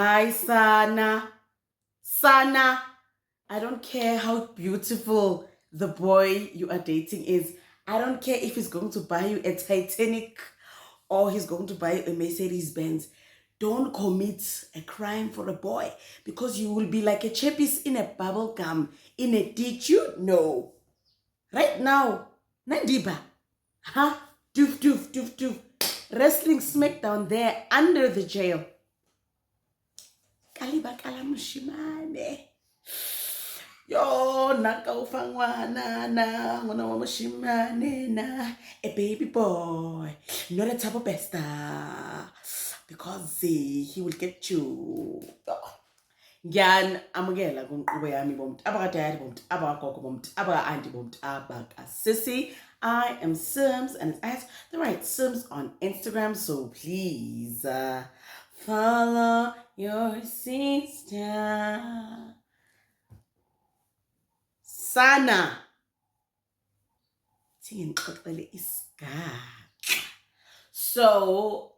Hi, Sana. Sana, I don't care how beautiful the boy you are dating is. I don't care if he's going to buy you a Titanic or he's going to buy you a Mercedes Benz. Don't commit a crime for a boy because you will be like a chappies in a bubble gum in a ditch. You know. Right now, Nandipha, huh? Doof, doof, doof, doof. Wrestling smackdown there under the jail. Kaliba kalamushimane. Yo, nakawfangwana na, ngwana wa mushimane na, a baby boy, not a type of besta, because he will get you. Ngiyamukela kunqubo yami bomuntu abakadayari bomuntu abakagogo bomuntu abaka-anti bomuntu abaka-sissy. I am Simz and it's at the right Simz on Instagram, so please follow your sister. Sana ngixoxele isigaxa. So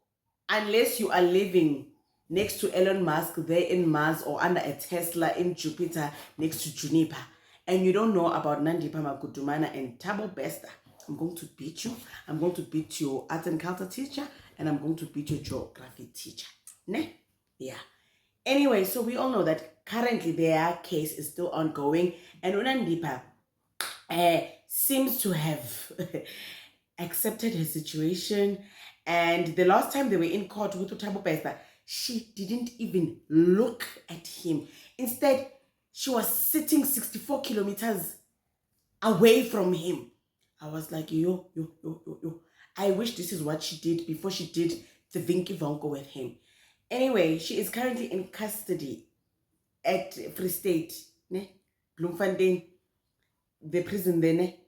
unless you are living next to Elon Musk there in Mars or under a Tesla in Jupiter next to Juniper and you don't know about Nandipha Maguduma and Thabo Bester, I'm going to beat you. I'm going to beat your art and culture teacher and I'm going to beat your geography teacher. Ne? Yeah. Anyway, so we all know that currently their case is still ongoing and Nandipha seems to have accepted her situation. And the last time they were in court with Thabo Bester, she didn't even look at him. Instead, she was sitting 64 kilometers away from him. I was like, yo. I wish this is what she did before she did the Vinky Vonko with him. Anyway, she is currently in custody at Free State, ne? Bloemfontein, the prison there, ne?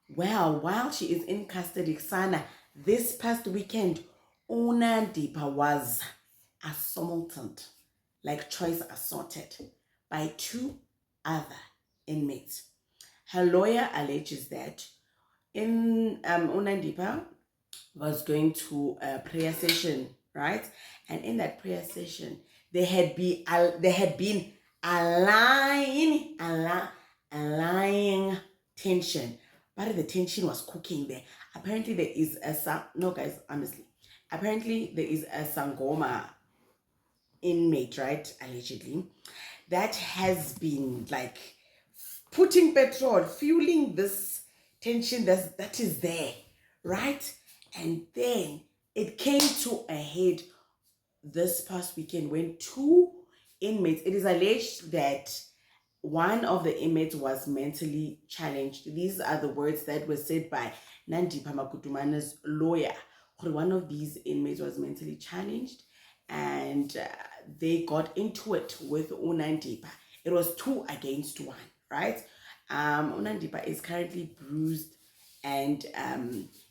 Well, while she is in custody, Sana, this past weekend, Nandipha was assaulted, like choice assaulted, by two other inmates. Her lawyer alleges that Nandipha was going to a prayer session, right? And in that prayer session, there had been a lying tension, but the tension was cooking there. Apparently, there is apparently there is a Sangoma inmate, right? Allegedly, that has been like putting petrol, fueling this tension that is there, right? And then it came to a head this past weekend when two inmates, it is alleged that one of the inmates was mentally challenged. These are the words that were said by Nandipha Maguduma's lawyer. One of these inmates was mentally challenged and they got into it with Nandipha. It was 2 against 1, right? Nandipha is currently bruised and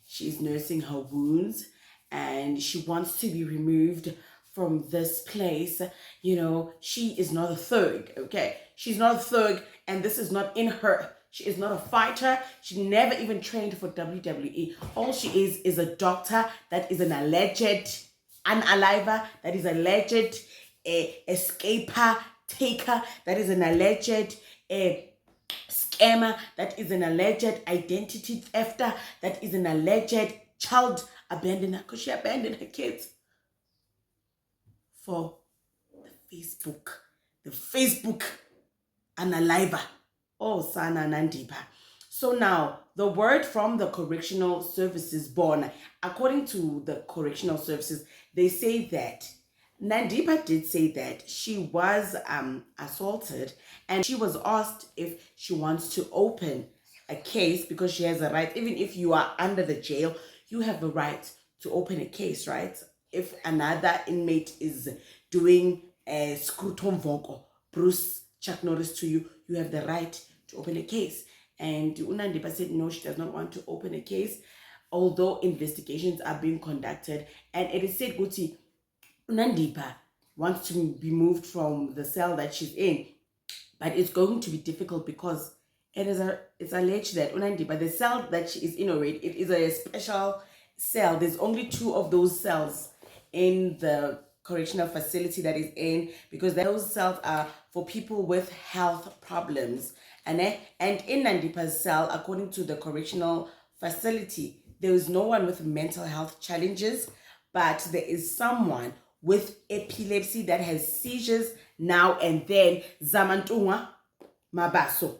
she's nursing her wounds and she wants to be removed from this place. You know, she is not a thug, okay? She's not a thug and this is not in her. She is not a fighter. She never even trained for WWE. All she is a doctor that is an alleged unaliver, that is alleged escaper, taker, that is an alleged scammer, that is an alleged identity thefter, that is an alleged child abandoner, because she abandoned her kids for the Facebook unaliver. Oh, Sana Nandipha. So now, the word from the Correctional Services Board, according to the Correctional Services, they say that Nandipha did say that she was assaulted and she was asked if she wants to open a case because she has a right. Even if you are under the jail, you have the right to open a case, right? If another inmate is doing a scrutum vocal, Bruce Chuck Norris to you, you have the right to open a case. And Nandipha said no, she does not want to open a case, although investigations are being conducted. And it is said, Guti, Nandipha wants to be moved from the cell that she's in, but it's going to be difficult because it's alleged that Nandipha, the cell that she is in already, it is a special cell. There's only 2 of those cells in the correctional facility that is in, because those cells are for people with health problems. And in Nandipha's cell, according to the correctional facility, there is no one with mental health challenges, but there is someone with epilepsy that has seizures now and then. Zamantunga mabaso.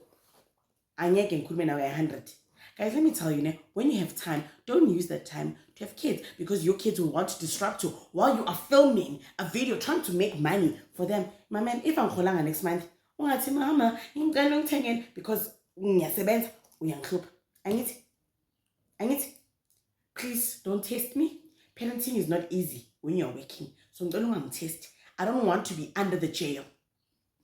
Anyeke ngikhulume nawe 100. Guys, let me tell you, when you have time, don't use that time to have kids, because your kids will want to disrupt you while you are filming a video trying to make money for them. My man, if I'm calling next month, mama, because I need, please don't test me. Parenting is not easy when you're working. So don't want to test. I don't want to be under the jail.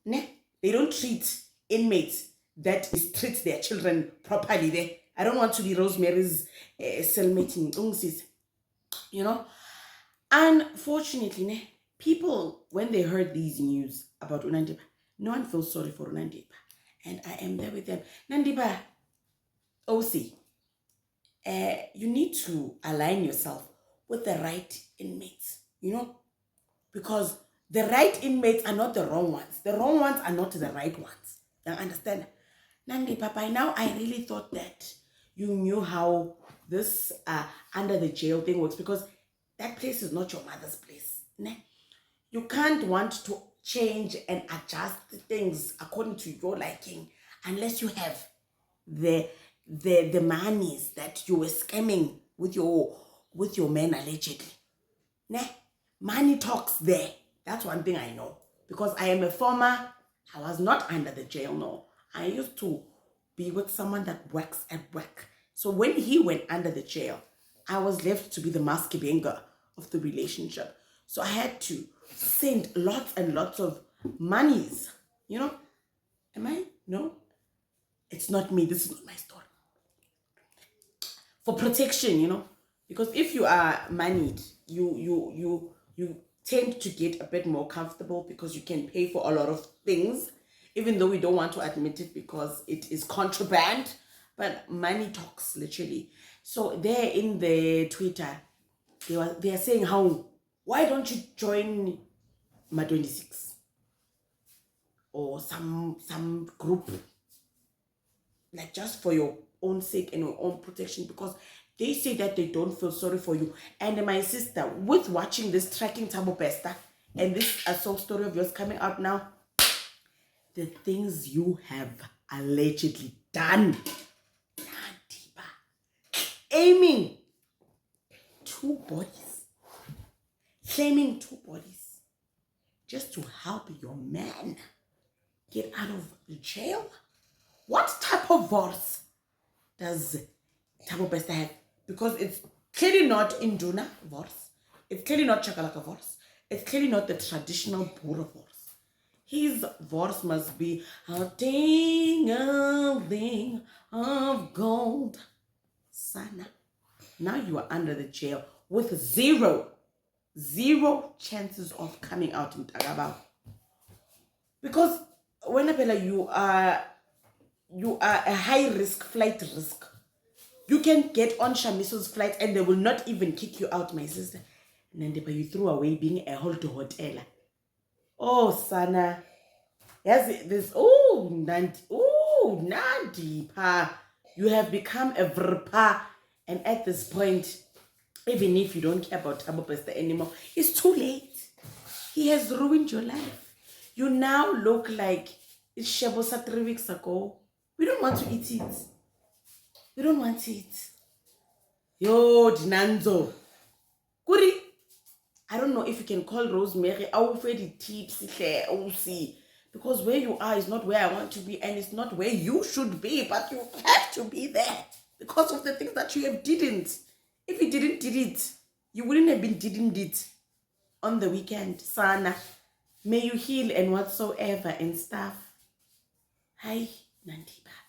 They don't treat inmates that treat their children properly there. I don't want to be Rosemary's cellmate in Ungsis. You know? Unfortunately, people, when they heard these news about Nandipha, no one feels sorry for Nandipha. And I am there with them. Nandipha, OC, you need to align yourself with the right inmates, because the right inmates are not the wrong ones. The wrong ones are not the right ones. You understand? Nandipha, by now I really thought that you knew how this under the jail thing works, because that place is not your mother's place. You can't want to change and adjust things according to your liking unless you have the monies that you were scamming with your men allegedly. Money talks there. That's one thing I know, because I am a former. I was not under the jail, no. I used to be with someone that works at work. So when he went under the jail, I was left to be the maskibenga of the relationship. So I had to send lots and lots of monies. Am I? No. It's not me. This is not my story. For protection, because if you are moneyed, you tend to get a bit more comfortable, because you can pay for a lot of things, even though we don't want to admit it because it is contraband. But money talks, literally. So there in the Twitter, they are saying, why don't you join Ma 26 or some group, like just for your own sake and your own protection, because they say that they don't feel sorry for you. And my sister, with watching this tracking Tabo Pesta and this assault story of yours coming out now, the things you have allegedly done, aiming 2 bodies, claiming 2 bodies, just to help your man get out of the jail. What type of voice does Tabo Pesta have? Because it's clearly not Induna voice. It's clearly not Chakalaka voice. It's clearly not the traditional Bura voice. His voice must be a thing of gold. Sana. Now you are under the jail with zero chances of coming out in Tagabao. Because whenever you are a high risk, flight risk. You can get on Shamiso's flight and they will not even kick you out, my sister. Nandipha, you threw away being a hotel. Oh, Sana. Yes, this. Nandipha. You have become a vrpa. And at this point, even if you don't care about Tabo Pesta anymore, it's too late. He has ruined your life. You now look like it's Shebosa 3 weeks ago. We don't want to eat it. We don't want it. Yo, Dinanzo. Kuri. I don't know if you can call Rosemary. I will feed the tips. Because where you are is not where I want to be, and it's not where you should be, but you have to be there because of the things that you have didn't. If you did it, you wouldn't have been didn't it on the weekend. Sana, may you heal and whatsoever and stuff. Hi, Nandipha.